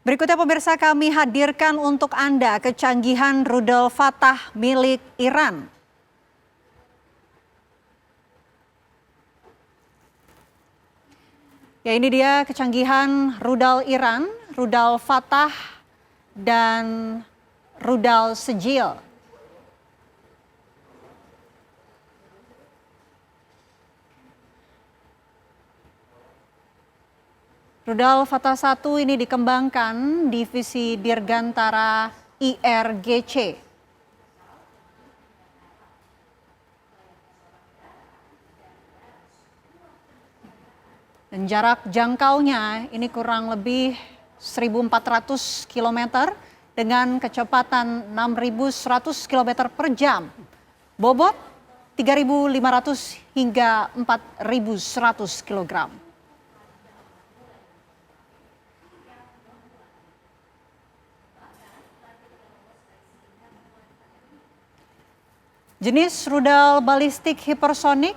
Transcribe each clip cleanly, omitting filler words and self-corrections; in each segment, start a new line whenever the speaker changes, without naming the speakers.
Berikutnya pemirsa kami hadirkan untuk Anda kecanggihan rudal Fatah milik Iran. Ya, ini dia kecanggihan rudal Iran, rudal Fatah dan rudal Sejil. Rudal Fatah 1 ini dikembangkan divisi Dirgantara IRGC. Dan jarak jangkaunya ini kurang lebih 1.400 km dengan kecepatan 6.100 km per jam. Bobot 3.500 hingga 4.100 kg. Jenis rudal balistik hipersonik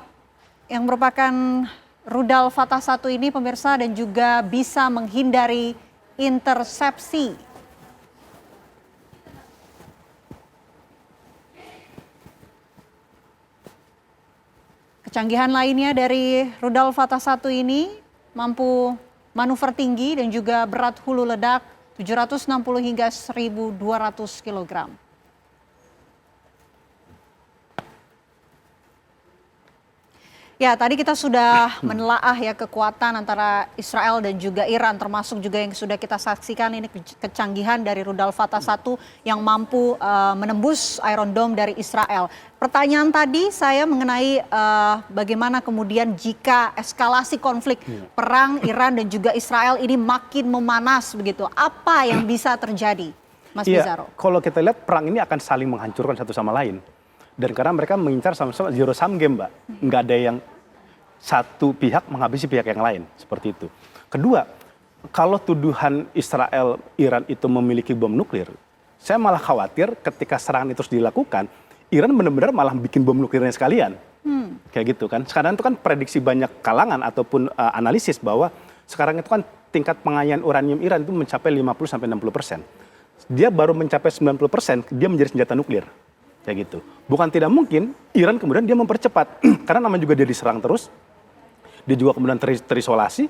yang merupakan rudal Fatah 1 ini pemirsa dan juga bisa menghindari intersepsi. Kecanggihan lainnya dari rudal Fatah 1 ini mampu manuver tinggi dan juga berat hulu ledak 760 hingga 1.200 kg. Ya, tadi kita sudah menelaah ya kekuatan antara Israel dan juga Iran, termasuk juga yang sudah kita saksikan ini kecanggihan dari rudal Fatah 1 yang mampu menembus Iron Dome dari Israel. Pertanyaan tadi saya mengenai bagaimana kemudian jika eskalasi konflik perang Iran dan juga Israel ini makin memanas begitu, apa yang bisa terjadi, Mas Bizarro?
Kalau kita lihat perang ini akan saling menghancurkan satu sama lain. Dan karena mereka mengincar sama-sama zero sum game, Mbak. Nggak ada yang satu pihak menghabisi pihak yang lain, seperti itu. Kedua, kalau tuduhan Israel, Iran itu memiliki bom nuklir, saya malah khawatir ketika serangan itu dilakukan, Iran benar-benar malah bikin bom nuklirnya sekalian. Kayak gitu kan. Sekarang itu kan prediksi banyak kalangan ataupun analisis bahwa sekarang itu kan tingkat pengayaan uranium Iran itu mencapai 50-60%. Dia baru mencapai 90%, dia menjadi senjata nuklir. Kayak gitu. Bukan tidak mungkin Iran kemudian dia mempercepat. Karena namanya juga dia diserang terus. Dia juga kemudian terisolasi.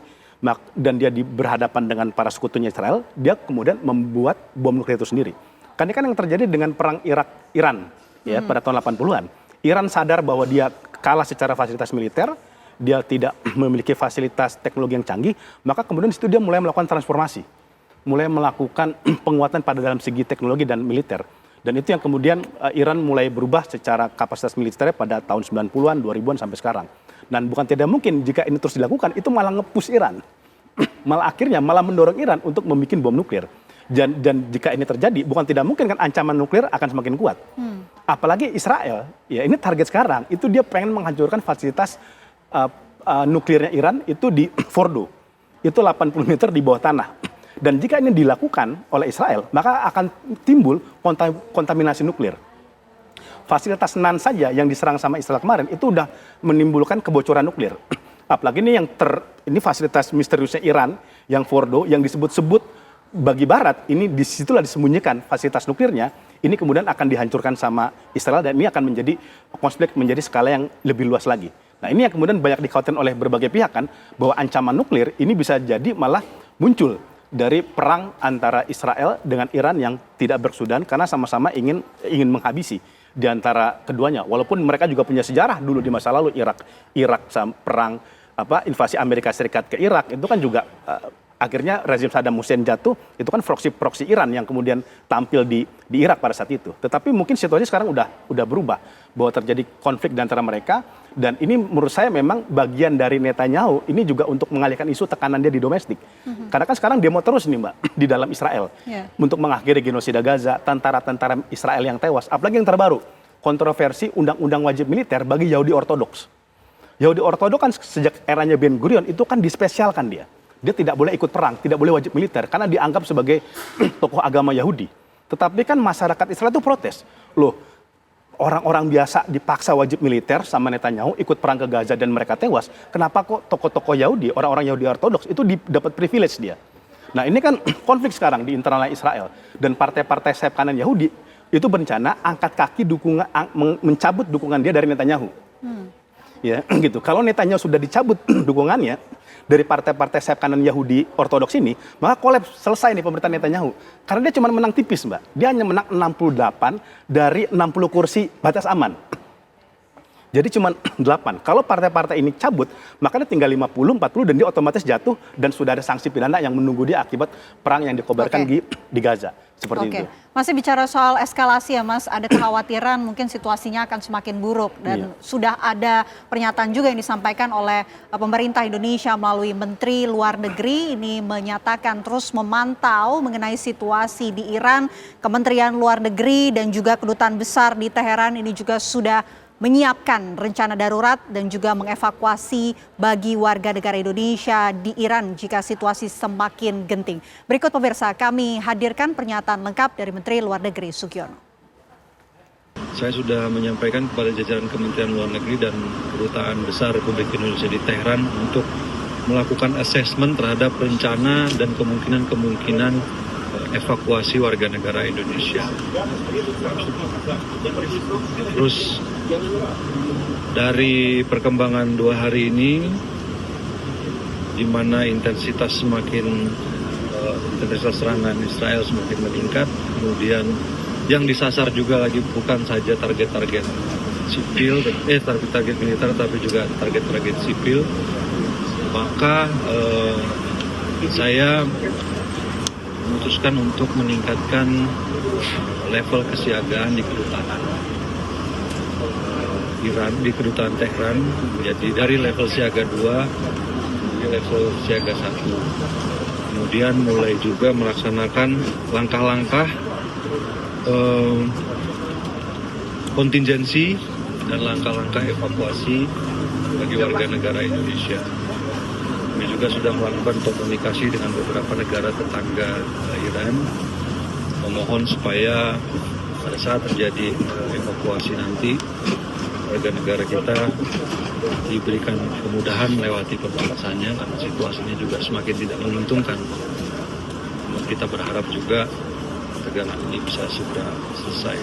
Dan dia berhadapan dengan para sekutunya Israel. Dia kemudian membuat bom nuklir itu sendiri. Karena kan yang terjadi dengan perang Irak-Iran ya, pada tahun 80-an. Iran sadar bahwa dia kalah secara fasilitas militer. Dia tidak memiliki fasilitas teknologi yang canggih. Maka kemudian di situ dia mulai melakukan transformasi. Mulai melakukan penguatan pada dalam segi teknologi dan militer. Dan itu yang kemudian Iran mulai berubah secara kapasitas militernya pada tahun 90-an, 2000-an sampai sekarang. Dan bukan tidak mungkin jika ini terus dilakukan, itu malah nge-push Iran. Malah akhirnya malah mendorong Iran untuk membuat bom nuklir. Dan jika ini terjadi, bukan tidak mungkin kan ancaman nuklir akan semakin kuat. Apalagi Israel, ya ini target sekarang, itu dia pengen menghancurkan fasilitas nuklirnya Iran itu di Fordo. Itu 80 meter di bawah tanah. Dan jika ini dilakukan oleh Israel, maka akan timbul kontaminasi nuklir. Fasilitas NAN saja yang diserang sama Israel kemarin itu udah menimbulkan kebocoran nuklir. Apalagi ini ini fasilitas misteriusnya Iran yang Fordo yang disebut-sebut bagi Barat, ini disitulah disembunyikan fasilitas nuklirnya. Ini kemudian akan dihancurkan sama Israel dan ini akan menjadi konflik menjadi skala yang lebih luas lagi. Nah ini yang kemudian banyak dikhawatirkan oleh berbagai pihak kan, bahwa ancaman nuklir ini bisa jadi malah muncul dari perang antara Israel dengan Iran yang tidak berkesudahan karena sama-sama ingin menghabisi di antara keduanya. Walaupun mereka juga punya sejarah dulu di masa lalu Irak perang invasi Amerika Serikat ke Irak itu kan juga akhirnya rezim Saddam Hussein jatuh, itu kan proksi Iran yang kemudian tampil di Irak pada saat itu. Tetapi mungkin situasi sekarang udah berubah, bahwa terjadi konflik di antara mereka, dan ini menurut saya memang bagian dari Netanyahu, ini juga untuk mengalihkan isu tekanan dia di domestik. Karena kan sekarang demo terus nih Mbak, di dalam Israel, untuk mengakhiri genosida Gaza, tentara-tentara Israel yang tewas. Apalagi yang terbaru, kontroversi undang-undang wajib militer bagi Yahudi Ortodoks. Yahudi Ortodoks kan sejak eranya Ben Gurion itu kan dispesialkan dia. Dia tidak boleh ikut perang, tidak boleh wajib militer, karena dianggap sebagai tokoh agama Yahudi. Tetapi kan masyarakat Israel itu protes. Loh, orang-orang biasa dipaksa wajib militer sama Netanyahu ikut perang ke Gaza dan mereka tewas. Kenapa kok tokoh-tokoh Yahudi, orang-orang Yahudi Ortodoks itu dapat privilege dia? Nah ini kan konflik sekarang di internal Israel dan partai-partai sayap kanan Yahudi itu berencana angkat kaki mencabut dukungan dia dari Netanyahu. Ya, gitu. Kalau Netanyahu sudah dicabut dukungannya dari partai-partai sayap kanan Yahudi ortodoks ini, maka kolaps, selesai nih pemerintahan Netanyahu. Karena dia cuma menang tipis, Mbak. Dia hanya menang 68 dari 60 kursi batas aman. Jadi cuma 8. Kalau partai-partai ini cabut, maka dia tinggal 50, 40 dan dia otomatis jatuh dan sudah ada sanksi pidana yang menunggu dia akibat perang yang dikobarkan di Gaza. Seperti itu.
Masih bicara soal eskalasi ya Mas, ada kekhawatiran mungkin situasinya akan semakin buruk dan sudah ada pernyataan juga yang disampaikan oleh pemerintah Indonesia melalui Menteri Luar Negeri ini menyatakan terus memantau mengenai situasi di Iran. Kementerian Luar Negeri dan juga kedutaan besar di Teheran ini juga sudah menyiapkan rencana darurat dan juga mengevakuasi bagi warga negara Indonesia di Iran jika situasi semakin genting. Berikut pemirsa, kami hadirkan pernyataan lengkap dari Menteri Luar Negeri Sugiono.
Saya sudah menyampaikan kepada jajaran Kementerian Luar Negeri dan Kedutaan Besar Republik Indonesia di Teheran untuk melakukan asesmen terhadap rencana dan kemungkinan evakuasi warga negara Indonesia. Terus dari perkembangan 2 hari ini, di mana intensitas serangan Israel semakin meningkat, kemudian yang disasar juga lagi bukan saja target-target sipil, target militer, tapi juga target-target sipil, maka saya memutuskan untuk meningkatkan level kesiagaan di kedutaan Iran, di kedutaan Tehran, jadi dari level siaga 2 ke level siaga 1. Kemudian mulai juga melaksanakan langkah-langkah kontingensi dan langkah-langkah evakuasi bagi warga negara Indonesia. Kami juga sudah melakukan komunikasi dengan beberapa negara tetangga Iran, memohon supaya pada saat terjadi evakuasi nanti, warga negara kita diberikan kemudahan melewati perbatasannya karena situasinya juga semakin tidak menguntungkan. Namun kita berharap juga tegangan ini bisa segera selesai.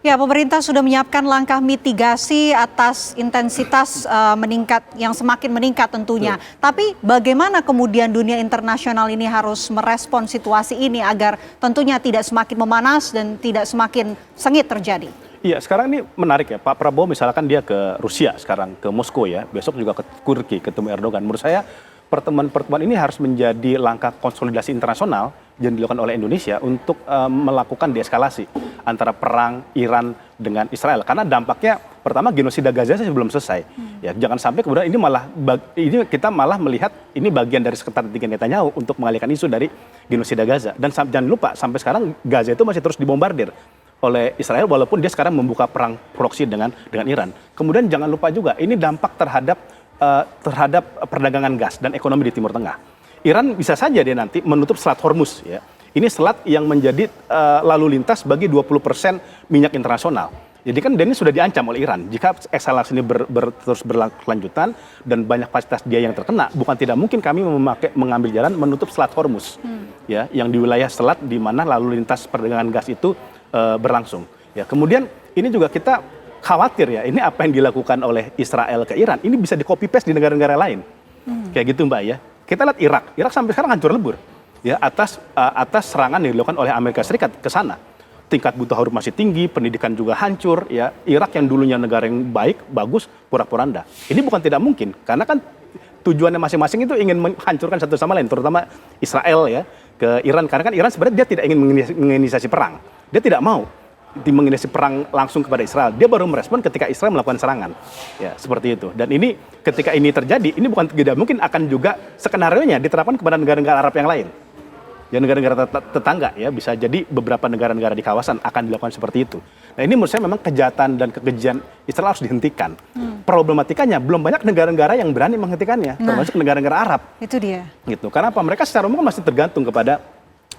Ya, pemerintah sudah menyiapkan langkah mitigasi atas intensitas meningkat yang semakin meningkat tentunya. Tapi bagaimana kemudian dunia internasional ini harus merespon situasi ini agar tentunya tidak semakin memanas dan tidak semakin sengit terjadi?
Iya, sekarang ini menarik ya. Pak Prabowo misalkan dia ke Rusia sekarang, ke Moskow ya. Besok juga ke Turki ketemu Erdogan. Menurut saya pertemuan-pertemuan ini harus menjadi langkah konsolidasi internasional yang dilakukan oleh Indonesia untuk melakukan deeskalasi antara perang Iran dengan Israel. Karena dampaknya pertama genosida Gaza belum selesai. Ya, jangan sampai kemudian ini kita malah melihat ini bagian dari strategi Netanyahu untuk mengalihkan isu dari genosida Gaza. Dan jangan lupa sampai sekarang Gaza itu masih terus dibombardir oleh Israel walaupun dia sekarang membuka perang proksi dengan Iran. Kemudian jangan lupa juga ini dampak terhadap perdagangan gas dan ekonomi di Timur Tengah. Iran bisa saja dia nanti menutup Selat Hormuz ya. Ini selat yang menjadi lalu lintas bagi 20% minyak internasional. Jadi kan ini sudah diancam oleh Iran. Jika eskalasi ini terus berkelanjutan dan banyak fasilitas dia yang terkena, bukan tidak mungkin kami mengambil jalan menutup Selat Hormuz. Ya, yang di wilayah selat di mana lalu lintas perdagangan gas itu berlangsung. Ya, kemudian ini juga kita khawatir ya, ini apa yang dilakukan oleh Israel ke Iran, ini bisa di-copy paste di negara-negara lain. Kayak gitu Mbak ya. Kita lihat Irak sampai sekarang hancur lebur. Ya, atas serangan yang dilakukan oleh Amerika Serikat ke sana. Tingkat buta huruf masih tinggi, pendidikan juga hancur. Ya, Irak yang dulunya negara yang baik, bagus, pura-puranda. Ini bukan tidak mungkin, karena kan tujuannya masing-masing itu ingin menghancurkan satu sama lain, terutama Israel ya ke Iran. Karena kan Iran sebenarnya dia tidak ingin menginisiasi perang. Dia tidak mau menginisiasi perang langsung kepada Israel. Dia baru merespon ketika Israel melakukan serangan. Ya, seperti itu. Dan ini ketika ini terjadi, ini bukan tidak mungkin akan juga skenario-nya diterapkan kepada negara-negara Arab yang lain. Ya, negara-negara tetangga ya, bisa jadi beberapa negara-negara di kawasan akan dilakukan seperti itu. Nah, ini menurut saya memang kejahatan dan kekejian Israel harus dihentikan. Problematikanya belum banyak negara-negara yang berani menghentikannya, termasuk negara-negara Arab.
Itu dia.
Gitu. Karena apa? Mereka secara umum masih tergantung kepada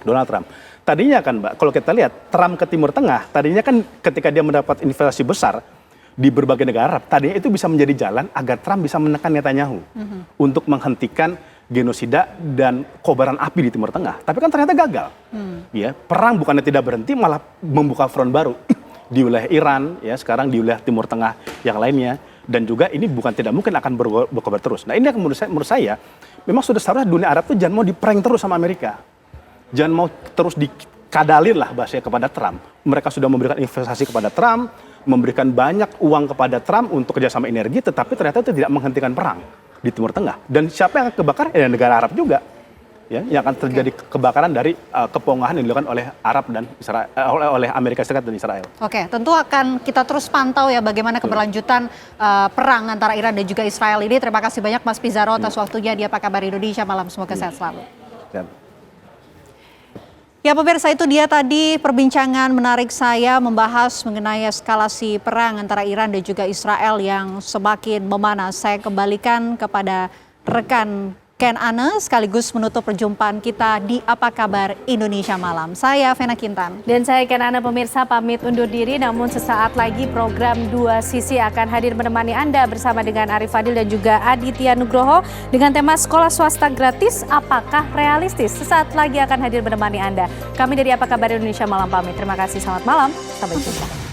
Donald Trump. Tadinya kan Mbak, kalau kita lihat Trump ke Timur Tengah, tadinya kan ketika dia mendapat investasi besar, di berbagai negara Arab tadinya itu bisa menjadi jalan agar Trump bisa menekan Netanyahu untuk menghentikan genosida dan kobaran api di Timur Tengah. Tapi kan ternyata gagal. Ya, perang bukannya tidak berhenti, malah membuka front baru di wilayah Iran, ya sekarang di wilayah Timur Tengah yang lainnya. Dan juga ini bukan tidak mungkin akan berkobar terus. Nah ini yang menurut saya memang sudah seharusnya dunia Arab tuh jangan mau diprank terus sama Amerika. Jangan mau terus dikadalin lah bahasanya kepada Trump. Mereka sudah memberikan investasi kepada Trump, memberikan banyak uang kepada Trump untuk kerjasama energi, tetapi ternyata itu tidak menghentikan perang di Timur Tengah. Dan siapa yang akan kebakar? Ya negara Arab juga. Ya, yang akan terjadi kebakaran dari kepongahan yang dilakukan oleh Arab dan Israel, oleh Amerika Serikat dan Israel.
Oke, tentu akan kita terus pantau ya bagaimana keberlanjutan perang antara Iran dan juga Israel ini. Terima kasih banyak Mas Pizarro atas waktunya di Apa Kabar Indonesia Malam. Semoga sehat selalu. Ya pemirsa, itu dia tadi perbincangan menarik saya membahas mengenai eskalasi perang antara Iran dan juga Israel yang semakin memanas. Saya kembalikan kepada rekan Ken Ane sekaligus menutup perjumpaan kita di Apa Kabar Indonesia Malam. Saya Vena Kintan.
Dan saya Ken Ane, pemirsa pamit undur diri, namun sesaat lagi program Dua Sisi akan hadir menemani Anda bersama dengan Arif Fadil dan juga Aditya Nugroho dengan tema sekolah swasta gratis, apakah realistis? Sesaat lagi akan hadir menemani Anda. Kami dari Apa Kabar Indonesia Malam pamit. Terima kasih, selamat malam, sampai jumpa.